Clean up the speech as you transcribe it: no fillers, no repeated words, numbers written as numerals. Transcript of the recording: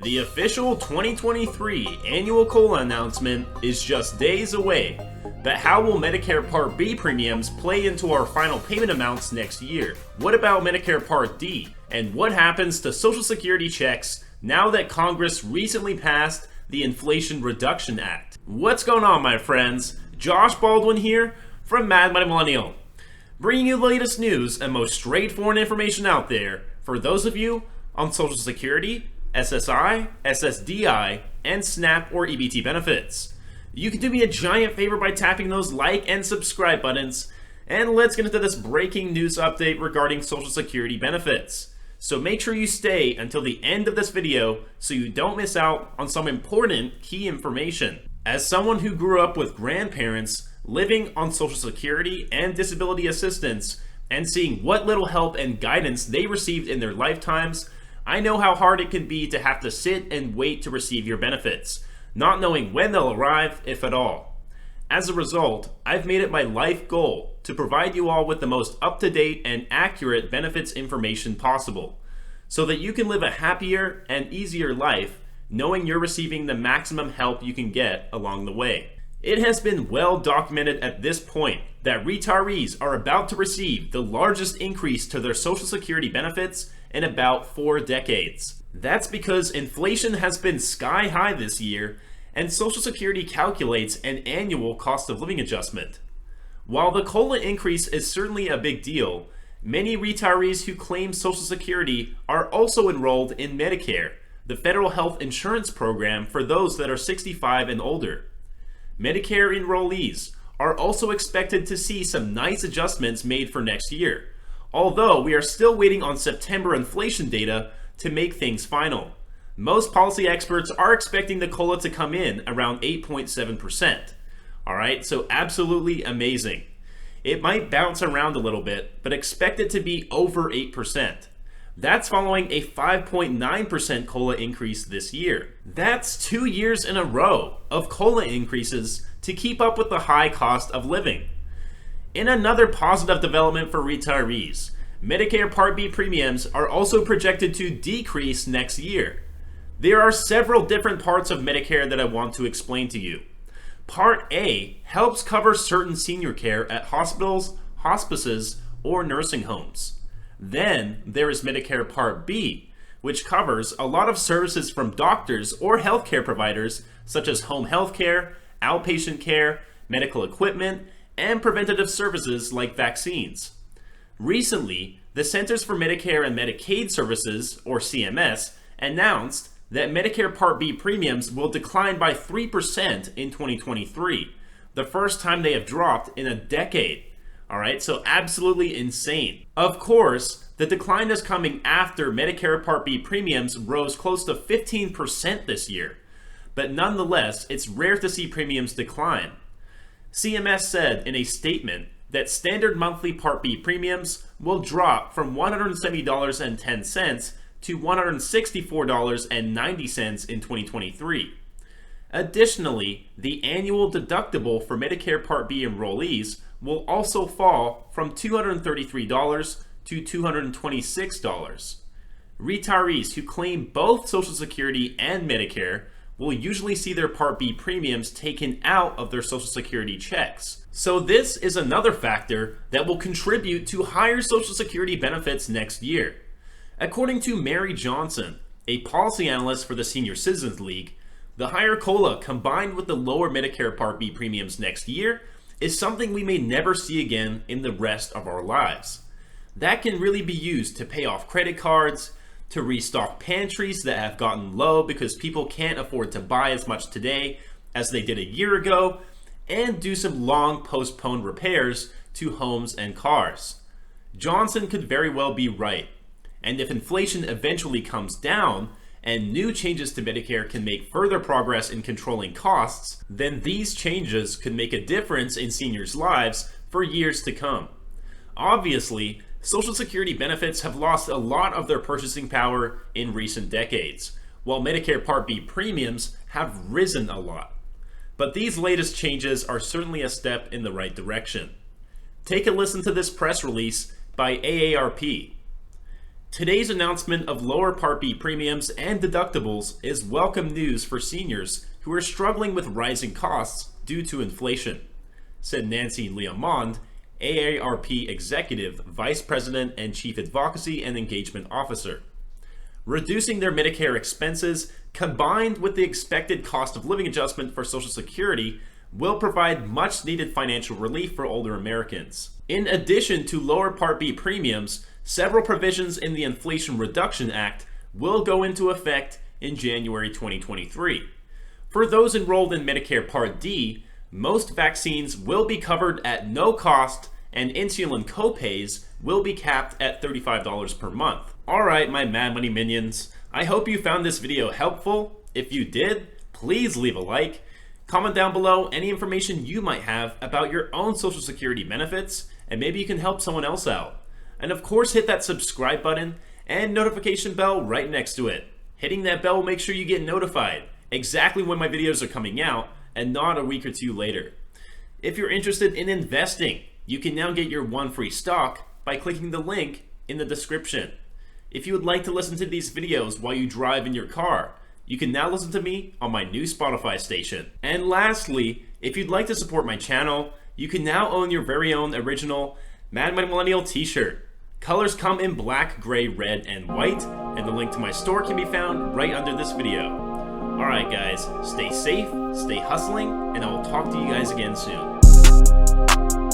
The official 2023 annual COLA announcement is just days away, but how will Medicare Part B premiums play into our final payment amounts next year? What about Medicare Part D? And what happens to Social Security checks now that Congress recently passed the Inflation Reduction Act? What's going on, my friends? Josh Baldwin here from Mad Money Millennial, bringing you the latest news and most straightforward information out there for those of you on Social Security, SSI, SSDI, and SNAP or EBT benefits. You can do me a giant favor by tapping those like and subscribe buttons, and let's get into this breaking news update regarding Social Security benefits. So make sure you stay until the end of this video so you don't miss out on some important key information. As someone who grew up with grandparents living on Social Security and disability assistance and seeing what little help and guidance they received in their lifetimes, I know how hard it can be to have to sit and wait to receive your benefits, not knowing when they'll arrive, if at all. As a result, I've made it my life goal to provide you all with the most up-to-date and accurate benefits information possible, so that you can live a happier and easier life knowing you're receiving the maximum help you can get along the way. It has been well documented at this point that retirees are about to receive the largest increase to their Social Security benefits in about 4 decades. That's because inflation has been sky high this year, and Social Security calculates an annual cost of living adjustment. While the COLA increase is certainly a big deal, many retirees who claim Social Security are also enrolled in Medicare, the federal health insurance program for those that are 65 and older. Medicare enrollees are also expected to see some nice adjustments made for next year, although we are still waiting on September inflation data to make things final. Most policy experts are expecting the COLA to come in around 8.7%. Alright, so absolutely amazing. It might bounce around a little bit, but expect it to be over 8%. That's following a 5.9% COLA increase this year. That's 2 years in a row of COLA increases to keep up with the high cost of living. In another positive development for retirees, Medicare Part B premiums are also projected to decrease next year. There are several different parts of Medicare that I want to explain to you. Part A helps cover certain senior care at hospitals, hospices, or nursing homes. Then there is Medicare Part B, which covers a lot of services from doctors or healthcare providers such as home health care, outpatient care, medical equipment, and preventative services like vaccines. Recently, the Centers for Medicare and Medicaid Services, or CMS, announced that Medicare Part B premiums will decline by 3% in 2023, the first time they have dropped in a decade. Alright, so absolutely insane. Of course, the decline is coming after Medicare Part B premiums rose close to 15% this year, but nonetheless, it's rare to see premiums decline. CMS said in a statement that standard monthly Part B premiums will drop from $170.10 to $164.90 in 2023. Additionally, the annual deductible for Medicare Part B enrollees will also fall from $233 to $226. Retirees who claim both Social Security and Medicare will usually see their Part B premiums taken out of their Social Security checks. So this is another factor that will contribute to higher Social Security benefits next year. According to Mary Johnson, a policy analyst for the Senior Citizens League, the higher COLA combined with the lower Medicare Part B premiums next year is something we may never see again in the rest of our lives. That can really be used to pay off credit cards, to restock pantries that have gotten low because people can't afford to buy as much today as they did a year ago, and do some long postponed repairs to homes and cars. Johnson could very well be right, and if inflation eventually comes down and new changes to Medicare can make further progress in controlling costs, then these changes could make a difference in seniors' lives for years to come. Obviously, Social Security benefits have lost a lot of their purchasing power in recent decades, while Medicare Part B premiums have risen a lot. But these latest changes are certainly a step in the right direction. Take a listen to this press release by AARP. Today's announcement of lower Part B premiums and deductibles is welcome news for seniors who are struggling with rising costs due to inflation, said Nancy Leomond, AARP Executive Vice President and Chief Advocacy and Engagement Officer. Reducing their Medicare expenses, combined with the expected cost of living adjustment for Social Security, will provide much-needed financial relief for older Americans. In addition to lower Part B premiums, several provisions in the Inflation Reduction Act will go into effect in January 2023. For those enrolled in Medicare Part D, most vaccines will be covered at no cost and insulin copays will be capped at $35 per month. Alright, my Mad Money minions, I hope you found this video helpful. If you did, please leave a like. Comment down below any information you might have about your own Social Security benefits, and maybe you can help someone else out. And of course, hit that subscribe button and notification bell right next to it. Hitting that bell will make sure you get notified exactly when my videos are coming out and not a week or two later. If you're interested in investing, you can now get your one free stock by clicking the link in the description. If you would like to listen to these videos while you drive in your car, you can now listen to me on my new Spotify station. And lastly, if you'd like to support my channel, you can now own your very own original Mad Money Millennial t-shirt. Colors come in black, gray, red, and white, and the link to my store can be found right under this video. Alright guys, stay safe, stay hustling, and I will talk to you guys again soon.